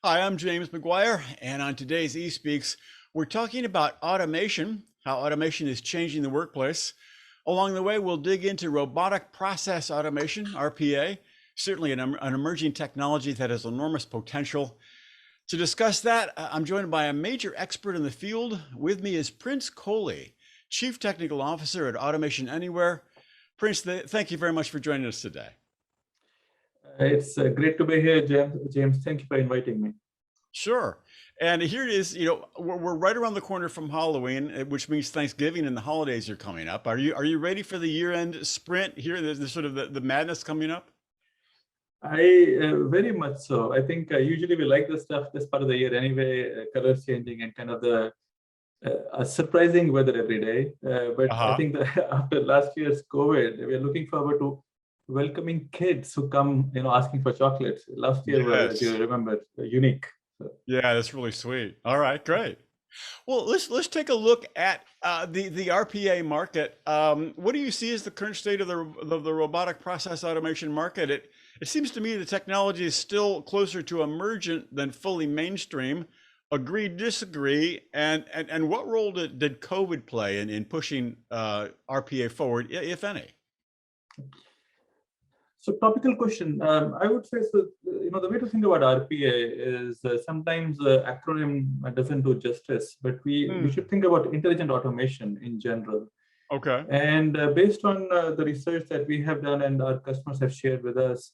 Hi, I'm James McGuire, and on today's eSpeaks, we're talking about automation, how automation is changing the workplace. Along the way, we'll dig into robotic process automation, RPA, certainly an emerging technology that has enormous potential. To discuss that, I'm joined by a major expert in the field. With me is Prince Kohli, Chief Technical Officer at Automation Anywhere. Prince, thank you very much for joining us today. It's great to be here, James. James, thank you for inviting me. Sure. And here it is, we're right around the corner from Halloween, which means Thanksgiving and the holidays are coming up. Are you ready for the year-end sprint here? There's sort of the madness coming up? I very much so. I think usually we like the stuff this part of the year anyway, colors changing and kind of the surprising weather every day. But I think that after last year's COVID, we are looking forward to welcoming kids who come, asking for chocolates. Last year was, as you remember, unique. Yeah, that's really sweet. All right, great. Well, let's take a look at the RPA market. What do you see as the current state of the robotic process automation market? It seems to me the technology is still closer to emergent than fully mainstream. Agree, disagree, and what role did COVID play in pushing RPA forward, if any? So topical question. I would say, so, the way to think about RPA is sometimes the acronym doesn't do justice, but we should think about intelligent automation in general. Okay. And based on the research that we have done and our customers have shared with us,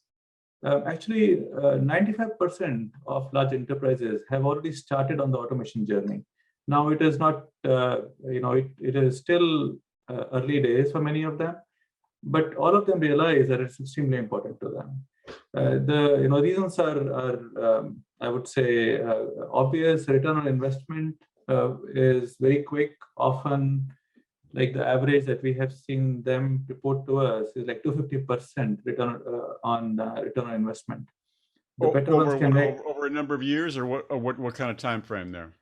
actually 95% of large enterprises have already started on the automation journey. Now it is not, it is still early days for many of them, but all of them realize that it's extremely important to them. The reasons are I would say obvious. Return on investment is very quick. Often, like the average that we have seen them report to us is like 250% return on investment. The better ones can make over a number of years, or what kind of time frame there?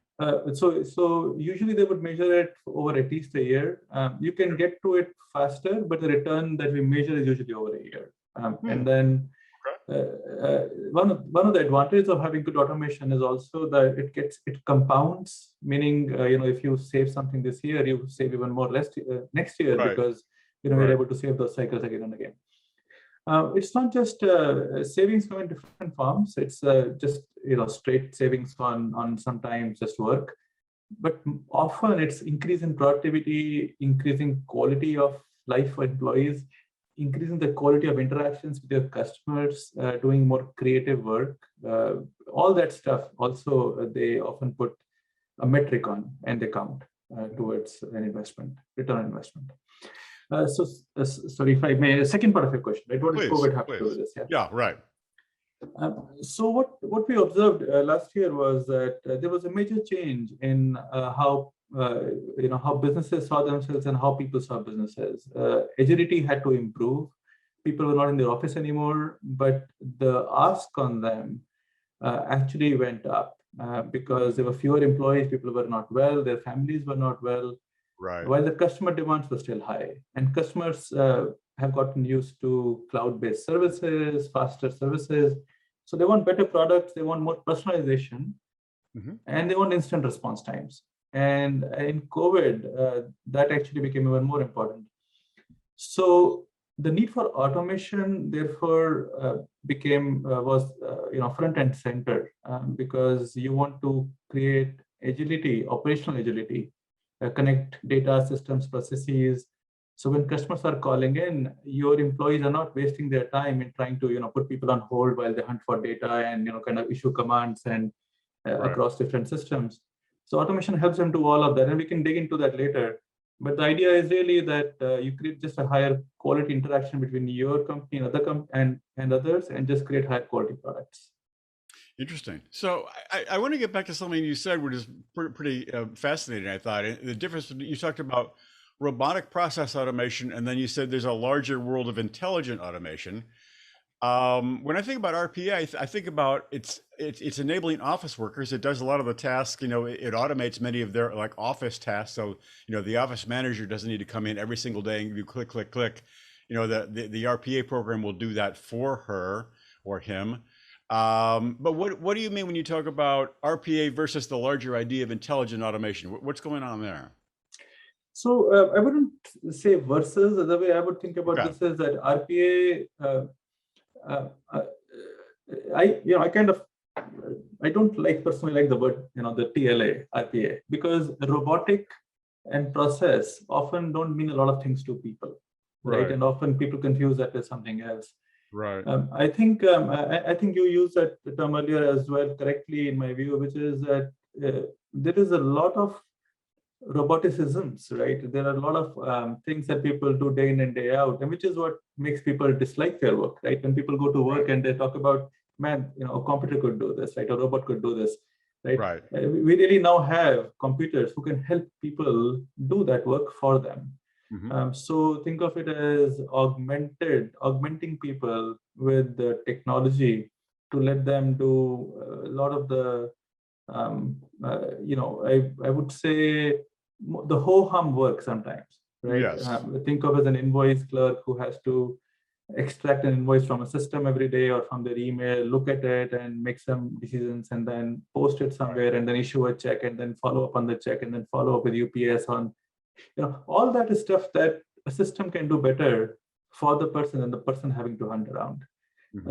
So usually they would measure it over at least a year. You can get to it faster, but the return that we measure is usually over a year. And then one of the advantages of having good automation is also that it compounds. Meaning, if you save something this year, you save even more next year, because you're able to save those cycles again and again. It's not just savings come in different forms. It's just straight savings on sometimes just work, but often it's increase in productivity, increasing quality of life for employees, increasing the quality of interactions with your customers, doing more creative work. All that stuff also they often put a metric on and they count towards an investment, return on investment. Sorry, if I may, second part of your question, right? What does COVID have to do with this? Yeah, right. So what we observed last year was that there was a major change in how businesses saw themselves and how people saw businesses. Agility had to improve. People were not in their office anymore, but the ask on them actually went up because there were fewer employees. People were not well. Their families were not well. Right. While the customer demands were still high, and customers have gotten used to cloud-based services, faster services. So they want better products, they want more personalization, and they want instant response times. And in COVID, that actually became even more important. So the need for automation, therefore, was front and center because you want to create agility, operational agility. Connect data systems, processes. So when customers are calling in, your employees are not wasting their time in trying to put people on hold while they hunt for data and kind of issue commands and across different systems. So automation helps them do all of that, and we can dig into that later. But the idea is really that you create just a higher quality interaction between your company and other and others, and just create higher quality products. Interesting. So I want to get back to something you said, which is pretty fascinating, I thought. The difference, you talked about robotic process automation, and then you said there's a larger world of intelligent automation. When I think about RPA, I think about it's enabling office workers. It does a lot of the tasks, it automates many of their like office tasks. So, the office manager doesn't need to come in every single day and do click, click, click. The RPA program will do that for her or him. But what do you mean when you talk about RPA versus the larger idea of intelligent automation? What's going on there? So I wouldn't say versus. The way I would think about this is that RPA. I kind of, I don't personally like the word, the TLA, RPA, because robotic and process often don't mean a lot of things to people, right? And often people confuse that with something else. Right. I think you used that term earlier as well correctly, in my view, which is that there is a lot of roboticisms, right? There are a lot of things that people do day in and day out, and which is what makes people dislike their work, right? When people go to work and they talk about, man, a computer could do this, right? A robot could do this, right? We really now have computers who can help people do that work for them. So think of it as augmenting people with the technology to let them do a lot of the, I would say the ho-hum work sometimes, right? Yes. Think of as an invoice clerk who has to extract an invoice from a system every day or from their email, look at it and make some decisions, and then post it somewhere, and then issue a check, and then follow up on the check, and then follow up with UPS on, all that is stuff that a system can do better for the person than the person having to hunt around.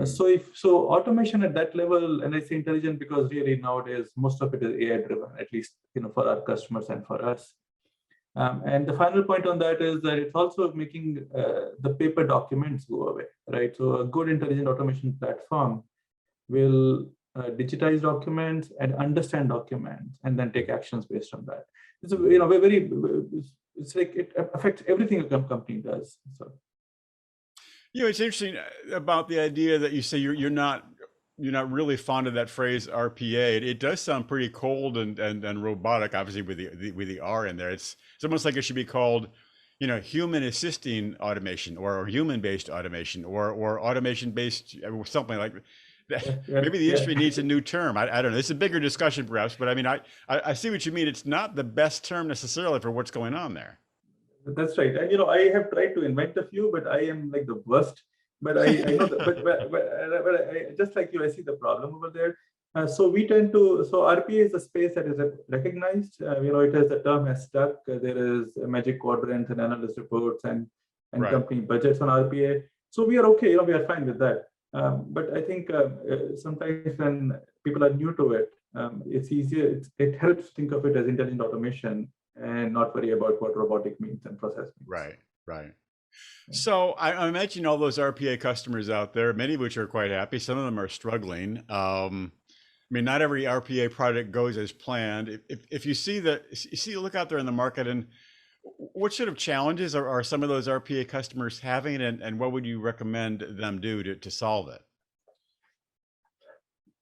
So automation at that level, and I say intelligent because really nowadays most of it is AI driven, at least for our customers and for us. And the final point on that is that it's also making the paper documents go away, right? So a good intelligent automation platform will digitize documents and understand documents, and then take actions based on that. It's it's like it affects everything a company does. So. It's interesting about the idea that you say you're not really fond of that phrase RPA. It does sound pretty cold and robotic, obviously with the R in there. It's almost like it should be called, human assisting automation or human based automation or automation based something like that. Maybe the industry needs a new term. I don't know. It's a bigger discussion perhaps, but I mean, I see what you mean. It's not the best term necessarily for what's going on there. That's right. And I have tried to invent a few, but I am like the worst. But I know that, but I, just like you, I see the problem over there. So RPA is a space that is recognized. It has the term has stuck. There is a Magic Quadrant and analyst reports and company budgets on RPA. So we are okay. We are fine with that. But I think sometimes when people are new to it, it's easier. It helps think of it as intelligent automation and not worry about what robotic means and process means. Right. So I mentioned all those RPA customers out there, many of which are quite happy. Some of them are struggling. I mean, not every RPA product goes as planned. If you see look out there in the market, and what sort of challenges are some of those RPA customers having, and what would you recommend them do to solve it?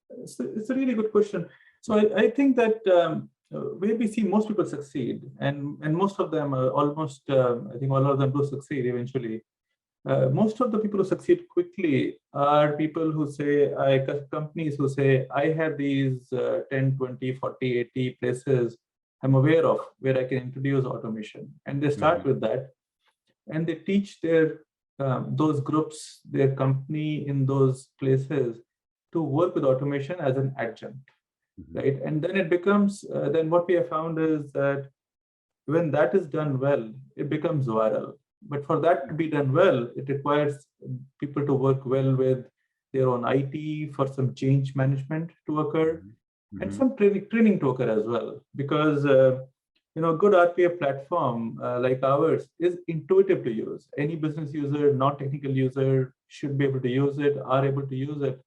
It's a really good question. So I think that where we see most people succeed, and most of them almost, I think all of them do succeed eventually. Most of the people who succeed quickly are people who say, companies who say, I have these 10, 20, 40, 80 places I'm aware of where I can introduce automation. And they start with that. And they teach their those groups, their company in those places to work with automation as an adjunct. Right, and then it becomes. Then what we have found is that when that is done well, it becomes viral. But for that to be done well, it requires people to work well with their own IT for some change management to occur, and some training to occur as well. Because a good RPA platform like ours is intuitive to use. Any business user, non-technical user, should be able to use it, are able to use it.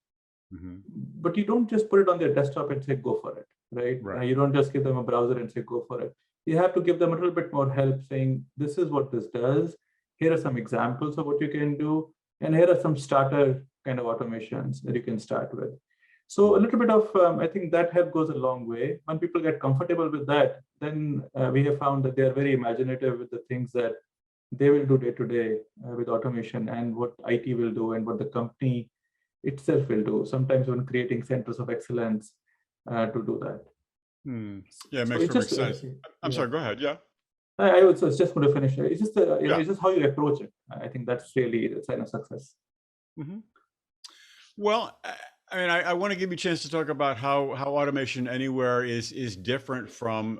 But you don't just put it on their desktop and say, go for it, right? You don't just give them a browser and say, go for it. You have to give them a little bit more help saying, this is what this does. Here are some examples of what you can do. And here are some starter kind of automations that you can start with. So a little bit of, I think that help goes a long way. When people get comfortable with that, then we have found that they are very imaginative with the things that they will do day to day with automation, and what IT will do and what the company itself will do, sometimes when creating centers of excellence to do that. Yeah, it makes perfect sense. I'm sorry, go ahead. Yeah. I was just going to finish. It's just it's just how you approach it. I think that's really a sign of success. Well, I mean, I want to give you a chance to talk about how Automation Anywhere is different from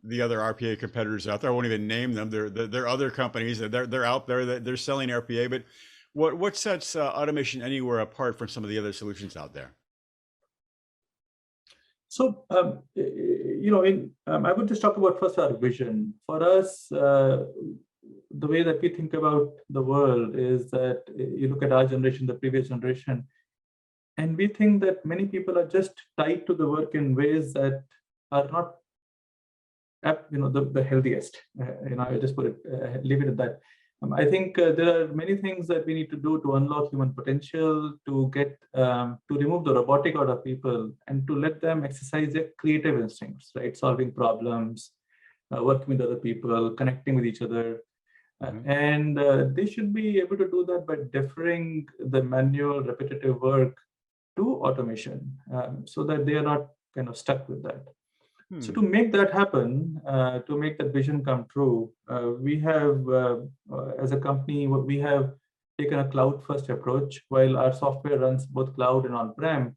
the other RPA competitors out there. I won't even name them. They're other companies. They're out there. They're selling RPA. But what sets Automation Anywhere apart from some of the other solutions out there? So, I would just talk about first our vision. For us, the way that we think about the world is that you look at our generation, the previous generation, and we think that many people are just tied to the work in ways that are not, the healthiest. I just put it, leave it at that. I think there are many things that we need to do to unlock human potential, to get to remove the robotic out of people, and to let them exercise their creative instincts, right? Solving problems, working with other people, connecting with each other. And they should be able to do that by deferring the manual, repetitive work to automation, so that they are not kind of stuck with that. So to make that happen, to make that vision come true, we have, as a company, we have taken a cloud-first approach. While our software runs both cloud and on-prem,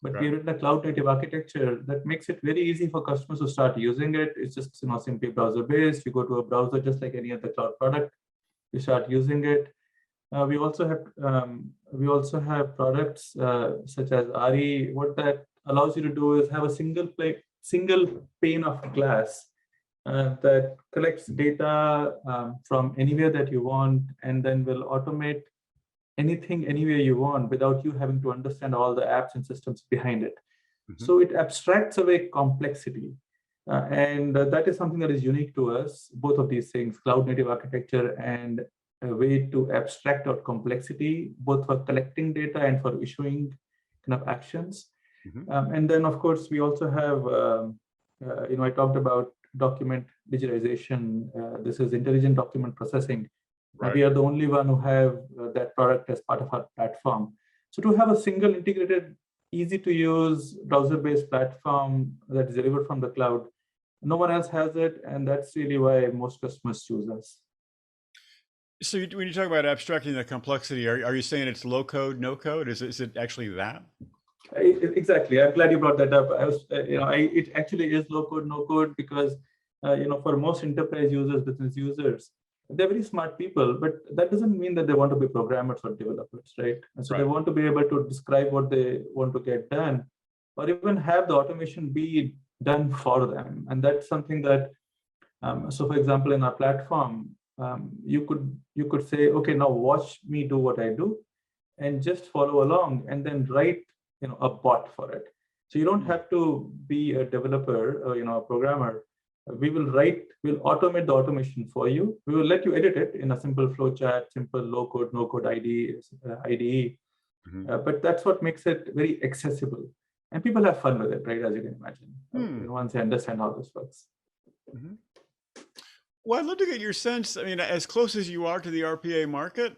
but we've written a cloud-native architecture that makes it very easy for customers to start using it. It's just simply browser-based. You go to a browser just like any other cloud product. You start using it. We also have products such as RE. What that allows you to do is have a single pane of glass that collects data from anywhere that you want, and then will automate anything anywhere you want without you having to understand all the apps and systems behind it. So it abstracts away complexity. And that is something that is unique to us, both of these things, cloud native architecture and a way to abstract out complexity, both for collecting data and for issuing kind of actions. And then, of course, we also have, I talked about document digitization. This is intelligent document processing. We are the only one who have that product as part of our platform. So to have a single integrated, easy to use browser-based platform that is delivered from the cloud, no one else has it. And that's really why most customers choose us. So when you talk about abstracting the complexity, are you saying it's low code, no code? Is it actually that? Exactly. I'm glad you brought that up. It actually is low code, no code, because for most enterprise users, business users, they're very smart people, but that doesn't mean that they want to be programmers or developers, right? And so they want to be able to describe what they want to get done, or even have the automation be done for them. And that's something that, so for example, in our platform, you could say, okay, now watch me do what I do, and just follow along, and then write a bot for it. So you don't have to be a developer or a programmer. We'll automate the automation for you. We will let you edit it in a simple flowchart, simple low code, no code IDE. But that's what makes it very accessible. And people have fun with it, right? As you can imagine, once they understand how this works. Well, I'd love to get your sense. I mean, as close as you are to the RPA market,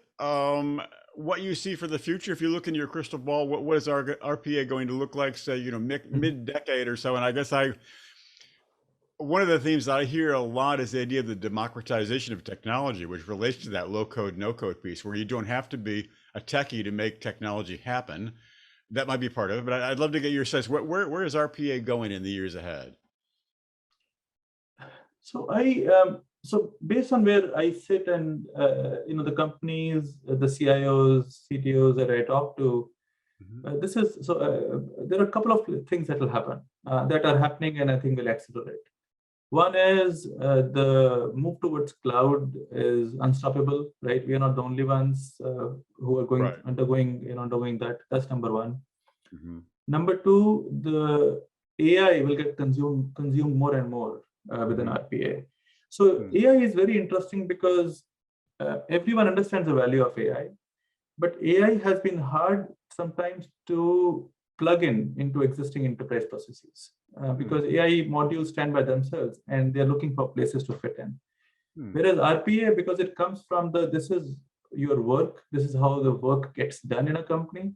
what you see for the future. If you look in your crystal ball, what is our RPA going to look like, say, mid-decade or so? And I guess one of the themes that I hear a lot is the idea of the democratization of technology, which relates to that low code, no code piece, where you don't have to be a techie to make technology happen. That might be part of it, but I'd love to get your sense. Where is RPA going in the years ahead? So based on where I sit and the companies, the CIOs, CTOs that I talk to, there are a couple of things that will happen that are happening, and I think will accelerate. One is the move towards cloud is unstoppable, right? We are not the only ones who are undergoing that. That's number one. Number two, the AI will get consumed more and more within RPA. So AI is very interesting because everyone understands the value of AI, but AI has been hard sometimes to plug into existing enterprise processes because AI modules stand by themselves and they're looking for places to fit in. Whereas RPA, because it comes from this is your work, this is how the work gets done in a company.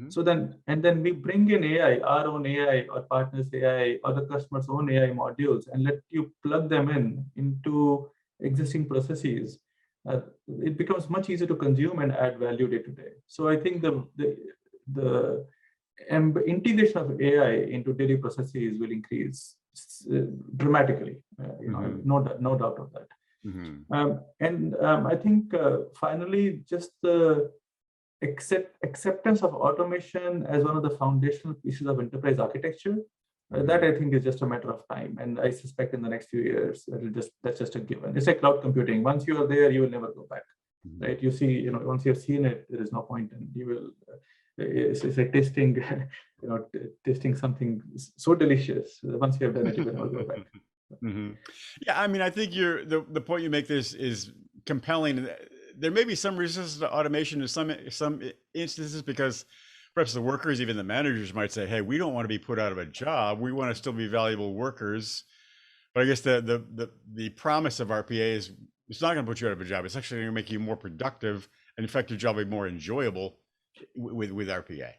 So then we bring in AI, our own AI or partners AI or the customer's own AI modules, and let you plug them into existing processes. It becomes much easier to consume and add value day to day. So I think the and integration of AI into daily processes will increase dramatically. No doubt of that. I think finally, just the acceptance of automation as one of the foundational pieces of enterprise architecture. That I think is just a matter of time, and I suspect in the next few years that's just a given. It's like cloud computing. Once you are there, you will never go back, right? You see, once you have seen it, there is no point, and you will. It's like tasting, tasting something so delicious. Once you have done it, you will never go back. Yeah, I mean, I think the point you make is compelling. There may be some resistance to automation in some instances because perhaps the workers, even the managers, might say, "Hey, we don't want to be put out of a job. We want to still be valuable workers." But I guess the promise of RPA is it's not going to put you out of a job. It's actually going to make you more productive, and in fact, your job will be more enjoyable with RPA.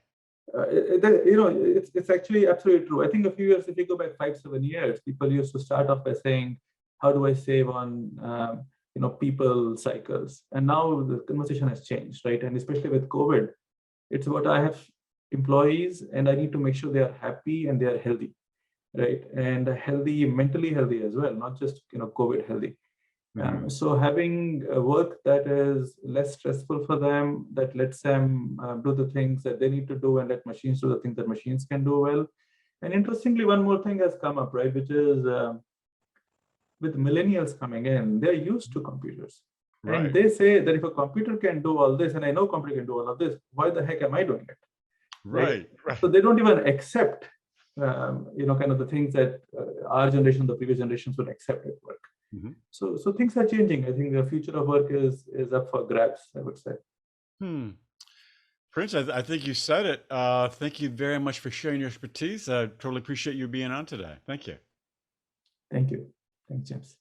It's actually absolutely true. I think a few years, if you go back 5-7 years, people used to start off by saying, "How do I save on people cycles?" And now the conversation has changed, right? And especially with COVID, it's about I have employees and I need to make sure they are happy and they are healthy, right? And healthy, mentally healthy as well, not just COVID healthy. So having a work that is less stressful for them, that lets them do the things that they need to do and let machines do the things that machines can do well. And interestingly, one more thing has come up, right? Which is with millennials coming in, they're used to computers. Right. And they say that if a computer can do all this, and I know computer can do all of this, why the heck am I doing it? Right. So they don't even accept, kind of the things that our generation, the previous generations would accept at work. So things are changing. I think the future of work is up for grabs, I would say. Prince, I think you said it. Thank you very much for sharing your expertise. I totally appreciate you being on today. Thank you. Thank you. Thanks, James.